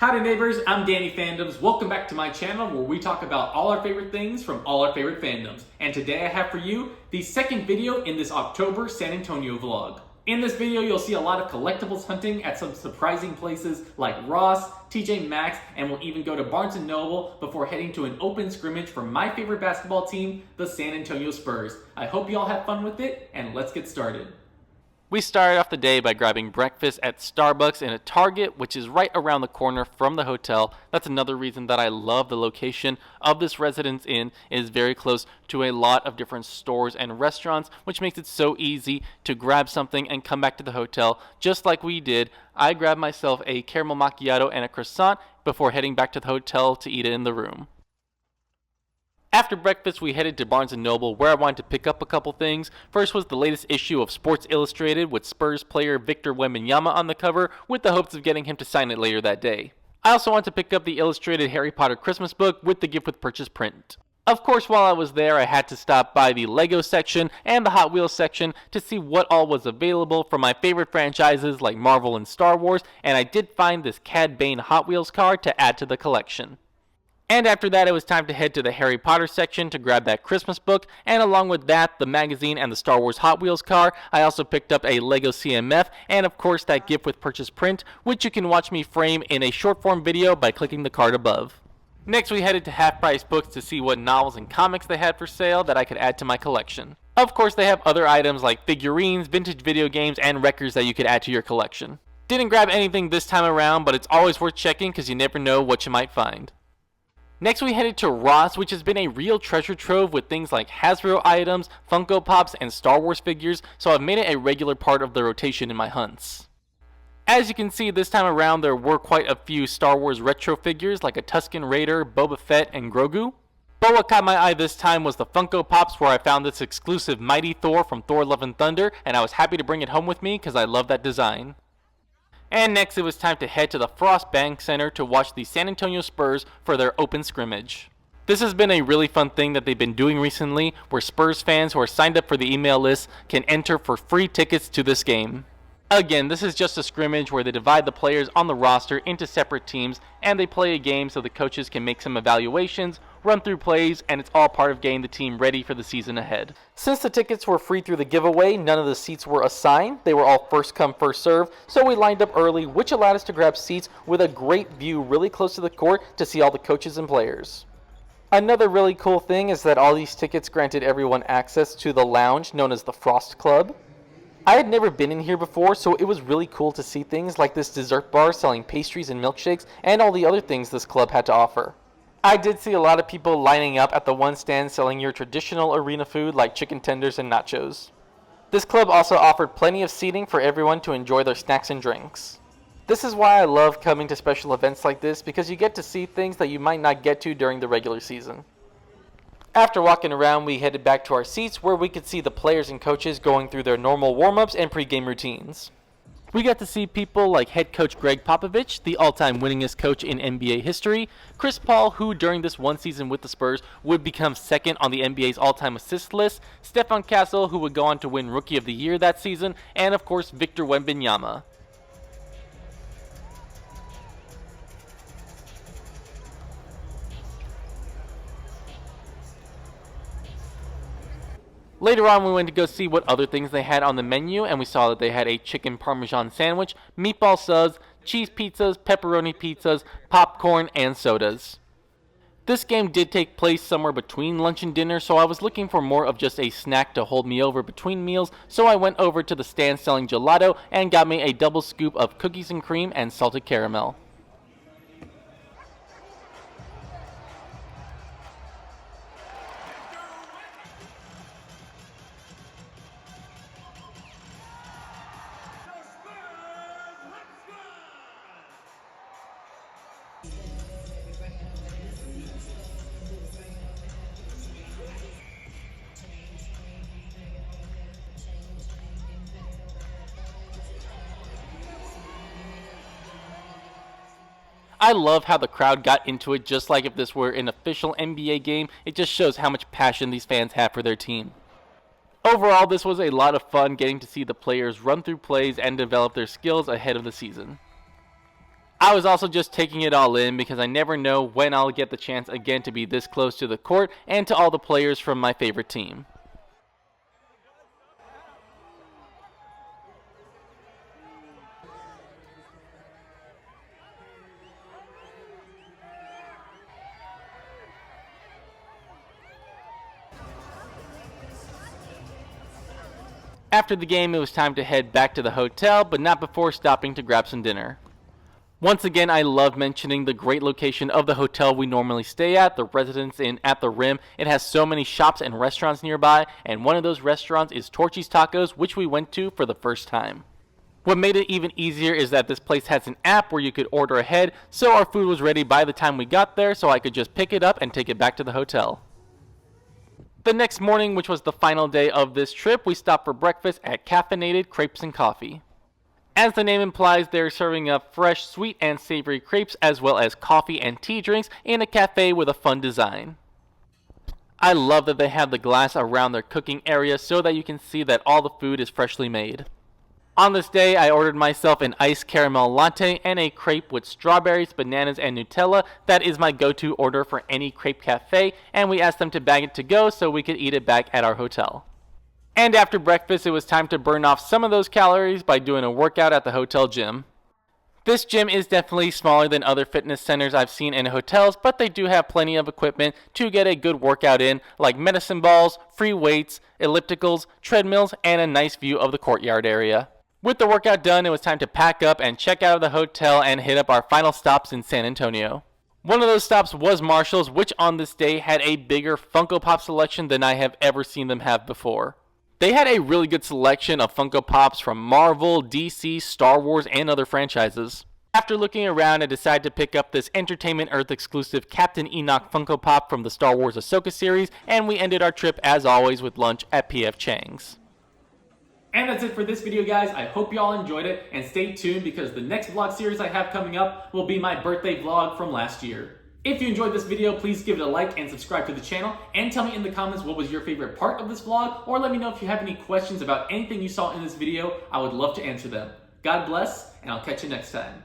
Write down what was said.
Howdy neighbors, I'm Danny Fandoms. Welcome back to my channel where we talk about all our favorite things from all our favorite fandoms. And today I have for you the second video in this October San Antonio vlog. In this video you'll see a lot of collectibles hunting at some surprising places like Ross, TJ Maxx, and we'll even go to Barnes & Noble before heading to an open scrimmage for my favorite basketball team, the San Antonio Spurs. I hope you all have fun with it, and let's get started. We started off the day by grabbing breakfast at Starbucks in a Target, which is right around the corner from the hotel. That's another reason that I love the location of this Residence Inn. It is very close to a lot of different stores and restaurants, which makes it so easy to grab something and come back to the hotel, just like we did. I grabbed myself a caramel macchiato and a croissant before heading back to the hotel to eat it in the room. After breakfast, we headed to Barnes & Noble where I wanted to pick up a couple things. First was the latest issue of Sports Illustrated with Spurs player Victor Wembanyama on the cover with the hopes of getting him to sign it later that day. I also wanted to pick up the illustrated Harry Potter Christmas book with the gift with purchase print. Of course, while I was there, I had to stop by the Lego section and the Hot Wheels section to see what all was available from my favorite franchises like Marvel and Star Wars, and I did find this Cad Bane Hot Wheels car to add to the collection. And after that, it was time to head to the Harry Potter section to grab that Christmas book, and along with that, the magazine and the Star Wars Hot Wheels car. I also picked up a Lego CMF, and of course that gift with purchase print, which you can watch me frame in a short form video by clicking the card above. Next, we headed to Half Price Books to see what novels and comics they had for sale that I could add to my collection. Of course, they have other items like figurines, vintage video games, and records that you could add to your collection. Didn't grab anything this time around, but it's always worth checking because you never know what you might find. Next we headed to Ross, which has been a real treasure trove with things like Hasbro items, Funko Pops, and Star Wars figures, so I've made it a regular part of the rotation in my hunts. As you can see, this time around there were quite a few Star Wars retro figures like a Tusken Raider, Boba Fett, and Grogu. But what caught my eye this time was the Funko Pops, where I found this exclusive Mighty Thor from Thor Love and Thunder, and I was happy to bring it home with me because I love that design. And next it was time to head to the Frost Bank Center to watch the San Antonio Spurs for their open scrimmage. This has been a really fun thing that they've been doing recently, where Spurs fans who are signed up for the email list can enter for free tickets to this game. Again, this is just a scrimmage where they divide the players on the roster into separate teams and they play a game so the coaches can make some evaluations, run through plays, and it's all part of getting the team ready for the season ahead. Since the tickets were free through the giveaway, none of the seats were assigned. They were all first come, first serve, so we lined up early, which allowed us to grab seats with a great view really close to the court to see all the coaches and players. Another really cool thing is that all these tickets granted everyone access to the lounge known as the Frost Club. I had never been in here before, so it was really cool to see things like this dessert bar selling pastries and milkshakes and all the other things this club had to offer. I did see a lot of people lining up at the one stand selling your traditional arena food like chicken tenders and nachos. This club also offered plenty of seating for everyone to enjoy their snacks and drinks. This is why I love coming to special events like this, because you get to see things that you might not get to during the regular season. After walking around, we headed back to our seats where we could see the players and coaches going through their normal warm-ups and pregame routines. We got to see people like head coach Greg Popovich, the all-time winningest coach in NBA history, Chris Paul, who during this one season with the Spurs would become second on the NBA's all-time assist list, Stephon Castle, who would go on to win Rookie of the Year that season, and of course Victor Wembanyama. Later on, we went to go see what other things they had on the menu, and we saw that they had a chicken parmesan sandwich, meatball subs, cheese pizzas, pepperoni pizzas, popcorn, and sodas. This game did take place somewhere between lunch and dinner, so I was looking for more of just a snack to hold me over between meals, so I went over to the stand selling gelato and got me a double scoop of cookies and cream and salted caramel. I love how the crowd got into it just like if this were an official NBA game. It just shows how much passion these fans have for their team. Overall, this was a lot of fun getting to see the players run through plays and develop their skills ahead of the season. I was also just taking it all in because I never know when I'll get the chance again to be this close to the court and to all the players from my favorite team. After the game, it was time to head back to the hotel, but not before stopping to grab some dinner. Once again, I love mentioning the great location of the hotel we normally stay at, the Residence Inn at the Rim. It has so many shops and restaurants nearby, and one of those restaurants is Torchy's Tacos, which we went to for the first time. What made it even easier is that this place has an app where you could order ahead, so our food was ready by the time we got there, so I could just pick it up and take it back to the hotel. The next morning, which was the final day of this trip, we stopped for breakfast at Caffeinated Crepes and Coffee. As the name implies, they're serving up fresh, sweet, and savory crepes as well as coffee and tea drinks in a cafe with a fun design. I love that they have the glass around their cooking area so that you can see that all the food is freshly made. On this day, I ordered myself an iced caramel latte and a crepe with strawberries, bananas, and Nutella. That is my go-to order for any crepe cafe, and we asked them to bag it to go so we could eat it back at our hotel. And after breakfast, it was time to burn off some of those calories by doing a workout at the hotel gym. This gym is definitely smaller than other fitness centers I've seen in hotels, but they do have plenty of equipment to get a good workout in, like medicine balls, free weights, ellipticals, treadmills, and a nice view of the courtyard area. With the workout done, it was time to pack up and check out of the hotel and hit up our final stops in San Antonio. One of those stops was Marshall's, which on this day had a bigger Funko Pop selection than I have ever seen them have before. They had a really good selection of Funko Pops from Marvel, DC, Star Wars, and other franchises. After looking around, I decided to pick up this Entertainment Earth exclusive Captain Enoch Funko Pop from the Star Wars Ahsoka series, and we ended our trip as always with lunch at P.F. Chang's. And that's it for this video, guys. I hope you all enjoyed it, and stay tuned because the next vlog series I have coming up will be my birthday vlog from last year. If you enjoyed this video, please give it a like and subscribe to the channel, and tell me in the comments what was your favorite part of this vlog, or let me know if you have any questions about anything you saw in this video. I would love to answer them. God bless, and I'll catch you next time.